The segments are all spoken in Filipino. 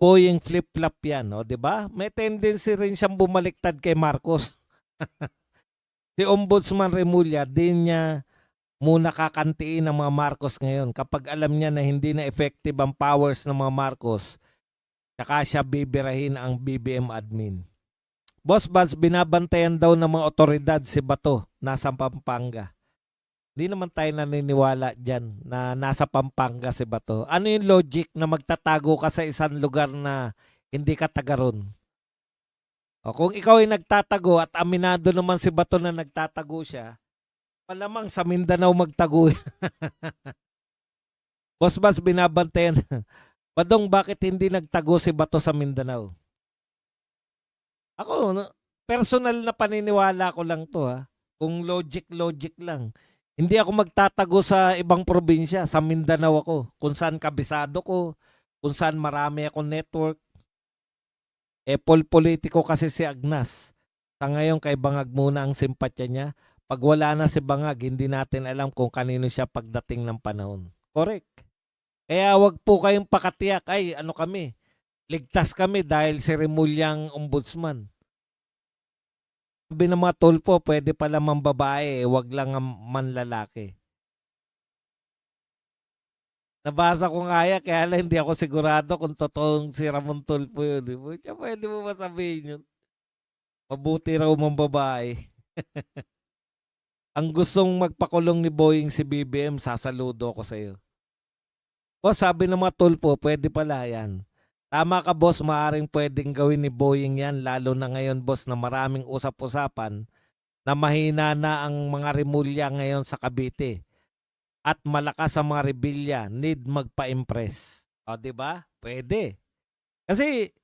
Boyeng flip-flop yan, o, di ba? May tendency rin siyang bumaliktad kay Marcos. Si Ombudsman Remulla, din niya muna kakantiin ng mga Marcos ngayon. Kapag alam niya na hindi na effective ang powers ng mga Marcos, saka siya bibirahin ang BBM admin. Boss Baz, binabantayan daw ng mga otoridad si Bato, nasa Pampanga. Hindi naman tayo naniniwala dyan na nasa Pampanga si Bato. Ano yung logic na magtatago ka sa isang lugar na hindi ka taga ron? O, kung ikaw ay nagtatago at aminado naman si Bato na nagtatago siya, malamang sa Mindanao magtago. Boss Bas, binabantayan. Badong, bakit hindi nagtago si Bato sa Mindanao? Ako, personal na paniniwala ko lang to, ha. Kung logic lang. Hindi ako magtatago sa ibang probinsya. Sa Mindanao ako. Kung saan kabisado ko, kung saan marami akong network. Politiko kasi si Agnas. Sa ngayon kay Bangag muna ang simpatya niya. Pag wala na si Bangag, hindi natin alam kung kanino siya pagdating ng panahon. Correct. Kaya wag po kayong pakatiyak, ay ano kami, ligtas kami dahil si Remulyang ombudsman. Sabi ng mga tulpo, pwede pala mambabae, wag lang ang manlalaki. Nabasa ko nga yan, kaya lang hindi ako sigurado kung totoong si Ramon Tulfo yun. Pwede mo ba sabihin yun? Mabuti raw mambabae. Ang gustong magpakulong ni Boying si BBM, sasaludo ko sa iyo. O sabi ng mga tulpo, pwede pala yan. Tama ka boss, maaring pwedeng gawin ni Boying yan, lalo na ngayon boss na maraming usap-usapan na mahina na ang mga Rimulya ngayon sa Cavite at malakas ang mga rebelya, need magpa-impress. O, di ba? Pwede. Kasi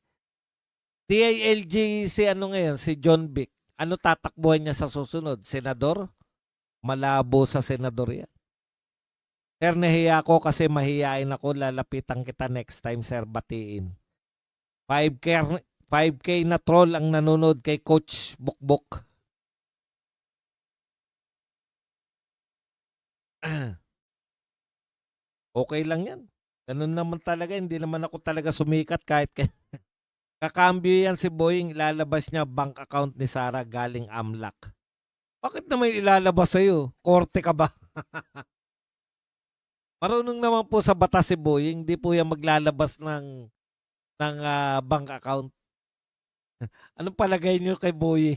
DILG si ano ngayon, si John Vic. Ano tatakbuhan niya sa susunod? Senador? Malabo sa senador yan. Sir, nahiya ako kasi mahiyain ako. Lalapitan kita next time, sir, batiin. 5K, 5K na troll ang nanonood kay Coach Bukbok. Okay lang yan. Ganun naman talaga. Hindi naman ako talaga sumikat kahit kakambyo yan si Boying. Ilalabas niya bank account ni Sarah galing AMLAC. Bakit naman ilalabas sa'yo? Korte ka ba? Marunong naman po sa batas si Boying. Hindi po yan maglalabas ng bank account. Anong palagay niyo kay Boying?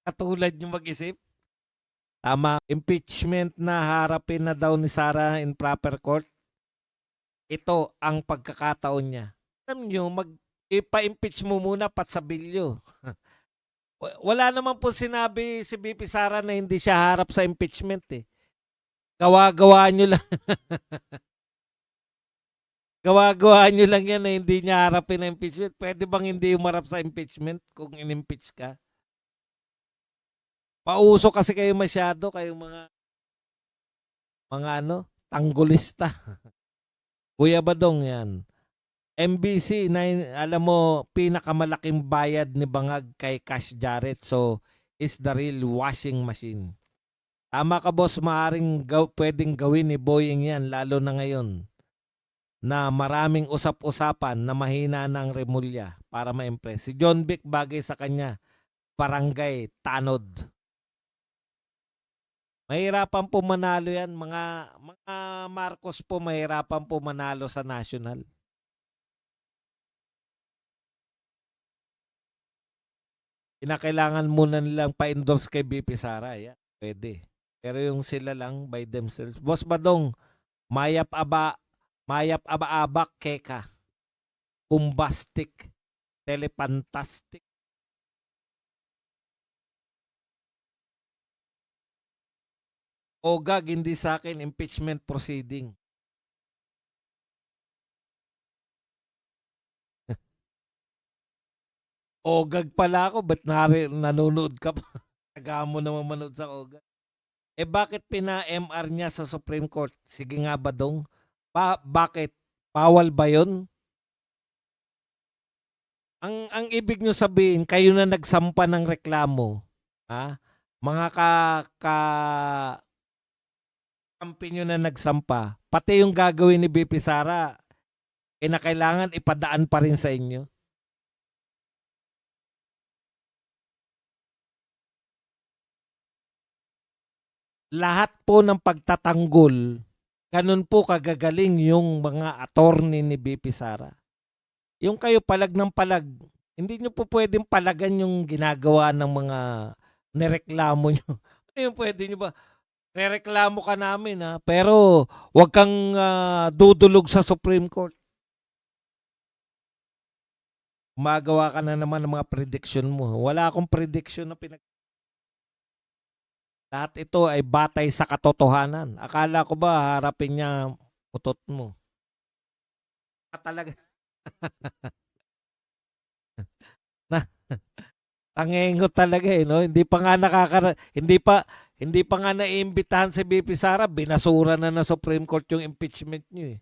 Katulad niyo mag-isip? Tama, impeachment na harapin na daw ni Sara in proper court. Ito ang pagkakataon niya. Alam niyo, ipa-impeach mo muna Patsabilyo. Wala naman po sinabi si BP Sara na hindi siya harap sa impeachment eh. Gawa-gawa niyo lang. Gawa-gawa niyo lang yan na hindi niya harapin ang impeachment. Pwede bang hindi umarap sa impeachment kung in-impeach ka? Pauso kasi kayo masyado, kayong mga ano, tanggulista. Kuya Badong yan. MBC, alam mo, pinakamalaking bayad ni Bangag kay Cash Jarrett. So, is the real washing machine. Tama ka boss, maaring pwedeng gawin ni Boying yan, lalo na ngayon na maraming usap-usapan na mahina ng Remulla para ma-impress. Si John Vic bagay sa kanya, barangay, tanod. Mahirapan po manalo yan. Mga Marcos po mahirapan po manalo sa national. Kinakailangan muna nilang pa-endorse kay BP Sara. Yeah, pwede. Pero yung sila lang by themselves. Boss Badong, mayap aba-abak keka. Bombastic. Telefantastic. Ogag, hindi sa akin, impeachment proceeding. Ogag pala ako, ba't nanonood ka pa? Taga mo naman manood sa Ogag. Bakit pina-MR niya sa Supreme Court? Sige nga ba dong? Bakit? Bawal ba yun? Ang ibig nyo sabihin, kayo na nagsampa ng reklamo, ha? Mga kampi nyo na nagsampa, pati yung gagawin ni BP Sara, kinakailangan ipadaan pa rin sa inyo. Lahat po ng pagtatanggol, ganun po kagagaling yung mga attorney ni BP Sara. Yung kayo palag ng palag, hindi nyo po pwedeng palagan yung ginagawa ng mga nireklamo nyo. Ano yung pwede nyo ba? Nireklamo ka namin ha, pero wag kang dudulog sa Supreme Court. Gumagawa ka na naman ng mga prediction mo. Wala akong prediction na lahat ito ay batay sa katotohanan. Akala ko ba harapin niya utot mo? Talaga. Na tangengo talaga eh, no? Hindi pa nga hindi pa nga naiimbitahan si BP Sara, binasura na ng Supreme Court yung impeachment niyo eh.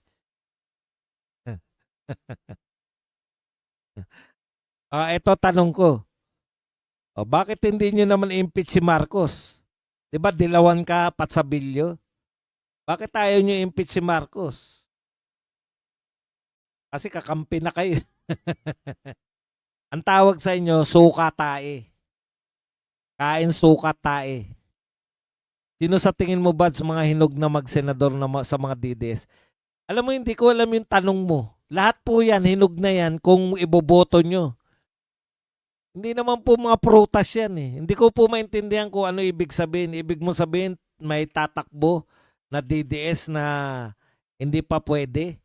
Ito tanong ko. Bakit hindi niyo naman impeach si Marcos? 'Di ba dilawan ka Patsabilyo? Bakit ayaw niyo impeach si Marcos? Kasi kakampi na kayo. Ang tawag sa inyo, suka tae. Kain suka tae. Sino sa tingin mo ba sa mga hinog na magsenador na sa mga DDS? Alam mo, hindi ko alam yung tanong mo. Lahat po yan, hinog na yan kung iboboto nyo. Hindi naman po mga prutas yan eh. Hindi ko po maintindihan kung ano ibig sabihin. Ibig mo sabihin, may tatakbo na DDS na hindi pa pwede.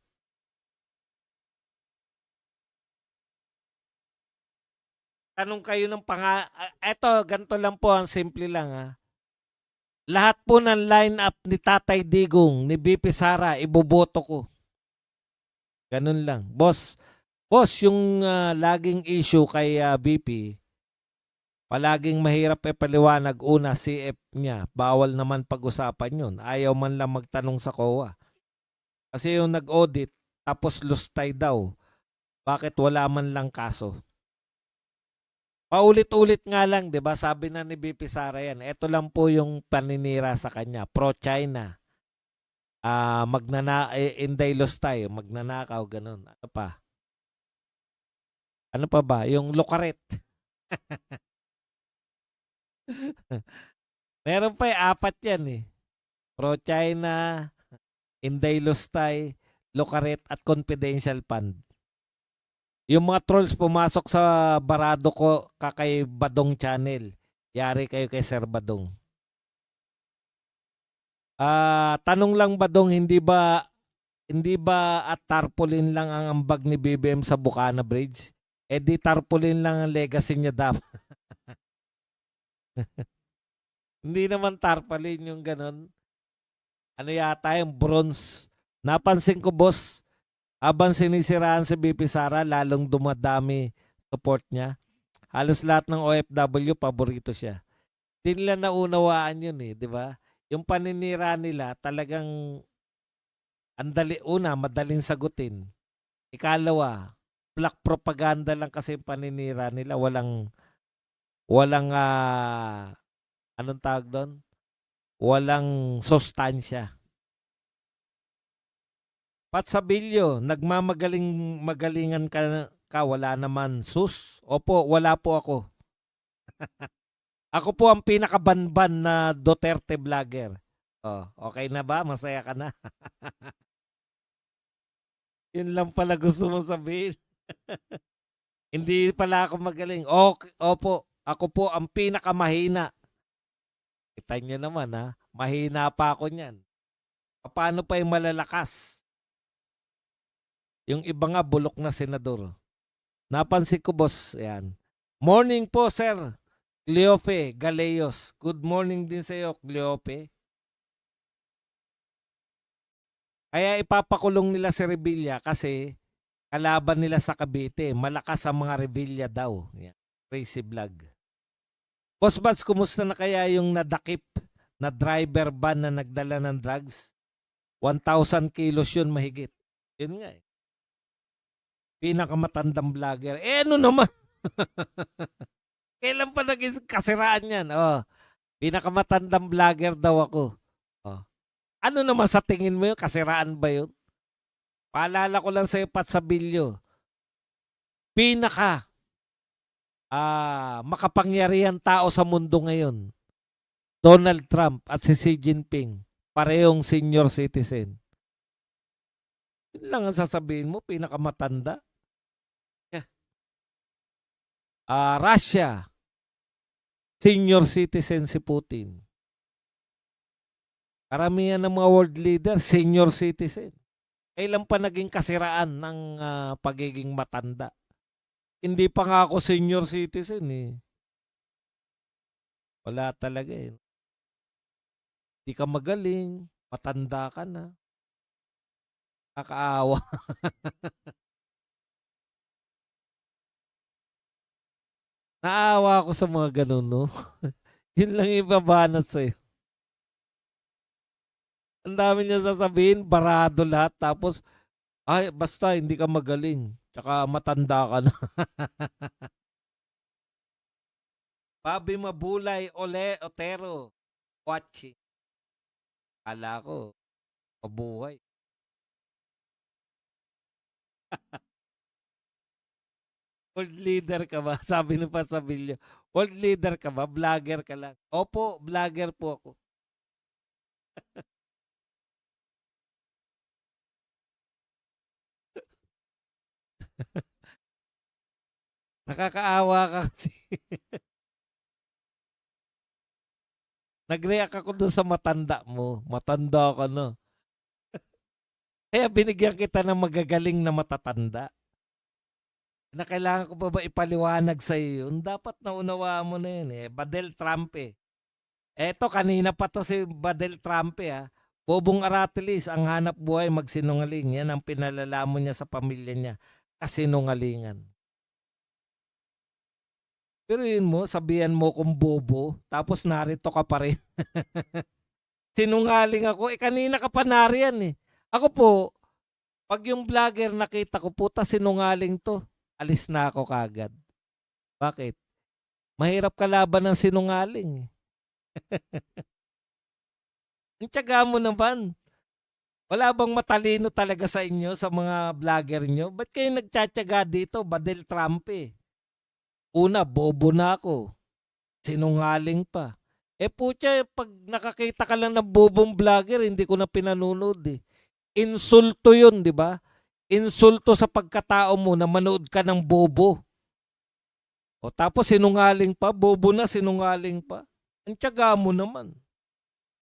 Tanong kayo ng eto, ganito lang po, ang simple lang ha. Lahat po ng line-up ni Tatay Digong, ni BP Sara, iboboto ko. Ganun lang. Boss, yung laging issue kay BP, palaging mahirap ipaliwanag. Una, CF niya, bawal naman pag-usapan yun. Ayaw man lang magtanong sa COA. Kasi yung nag-audit, tapos lustay daw. Bakit wala man lang kaso? Paulit-ulit nga lang, 'di ba? Sabi na ni BP Sara yan. Ito lang po yung paninira sa kanya. Pro-China. Inday lustay, magnanakaw, ganun. Ano pa? Ano pa ba? Yung Lucaret. Meron pa apat yan eh. Pro-China, Inday Lustay, Lucaret at Confidential Fund. Yung mga trolls pumasok sa barado ko kay Badong Channel. Yari kayo kay Sir Badong. Tanong lang Badong, hindi ba at tarpaulin lang ang ambag ni BBM sa Bukana Bridge? Di tarpaulin lang ang legacy niya dapat. Hindi naman tarpaulin yung ganun. Ano yata yung bronze. Napansin ko boss, habang sinisiraan si BP Sara, lalong dumadami support niya. Halos lahat ng OFW, paborito siya. Hindi nila naunawaan yun eh, di ba? Yung paninira nila, talagang madaling sagutin. Ikalawa, black propaganda lang kasi yung paninira nila. Walang anong tawag doon? Walang sustansya. Patsabilyo, magalingan ka, wala naman sus. Opo, wala po ako. Ako po ang pinakabanban na Duterte vlogger. Okay na ba? Masaya ka na? Yun lang pala gusto mo sabihin. Hindi pala ako magaling. Opo, ako po ang pinakamahina. Kita niyo naman ha, mahina pa ako niyan. Paano pa yung malalakas? Yung iba nga bulok na senador. Napansin ko boss, yan. Morning po sir, Cleofe Galeos. Good morning din sa iyo, Cleofe. Kaya ipapakulong nila si Revilla kasi kalaban nila sa Cavite. Malakas ang mga Revilla daw. Yan. Crazy vlog. Boss Bats, kumusta na kaya yung nadakip na driver van na nagdala ng drugs? 1,000 kilos yun mahigit. Yun nga eh. Pinakamatandang vlogger. Ano naman? Kailan pa naging kasiraan yan? Pinakamatandang vlogger daw ako. Ano naman sa tingin mo yun? Kasiraan ba yun? Paalala ko lang sa'yo, Pat Sabilio, pinaka makapangyarihan tao sa mundo ngayon, Donald Trump at si Xi Jinping, parehong senior citizen. Yun lang ang sasabihin mo, pinakamatanda. Russia, senior citizen si Putin. Karamihan ng mga world leader, senior citizen. Kailan pa naging kasiraan ng pagiging matanda? Hindi pa nga ako senior citizen eh. Wala talaga eh. Hindi ka magaling, matanda ka na. Kakaawa. Naawa ako sa mga ganun, no? Yun lang ibabanat sa'yo. Ang dami niya sasabihin, barado lahat. Tapos, ay, basta hindi ka magaling. Tsaka matanda ka na. Bobby Mabulay, Ole Otero, watching. Kala ko, mabuhay. World leader ka ba? Sabi ni Pasabilio. World leader ka ba? Vlogger ka lang. Opo, vlogger po ako. Nakakaawa ka kasi. Nag-react ako dun sa matanda mo. Matanda ka na. Kaya binigyan kita ng magagaling na matatanda. Na kailangan ko pa ba ipaliwanag sa iyo yun? Dapat naunawa mo na yun eh. Badel Trump eh. Eto, kanina pa to si Badel Trump eh. Bobong Aratilis, ang hanap buhay magsinungaling. Yan ang pinalalamon niya sa pamilya niya. Kasinungalingan. Pero yun mo, sabihan mo kung bobo, tapos narito ka pa rin. Sinungaling ako. Kanina ka pa nariyan eh. Ako po, pag yung vlogger nakita ko, puta sinungaling to. Alis na ako kagad. Bakit? Mahirap kalaban ng sinungaling. Ang tiyaga mo naman. Wala bang matalino talaga sa inyo, sa mga vlogger nyo? Ba't kayo nagtsatsaga dito? Badel Trump eh. Una, bobo na ako. Sinungaling pa. Putya, pag nakakita ka lang ng bobong vlogger, hindi ko na pinanonood eh. Insulto yun, di ba? Insulto sa pagkatao mo na manood ka ng bobo. O tapos sinungaling pa, bobo na, sinungaling pa. Ang tiyaga mo naman.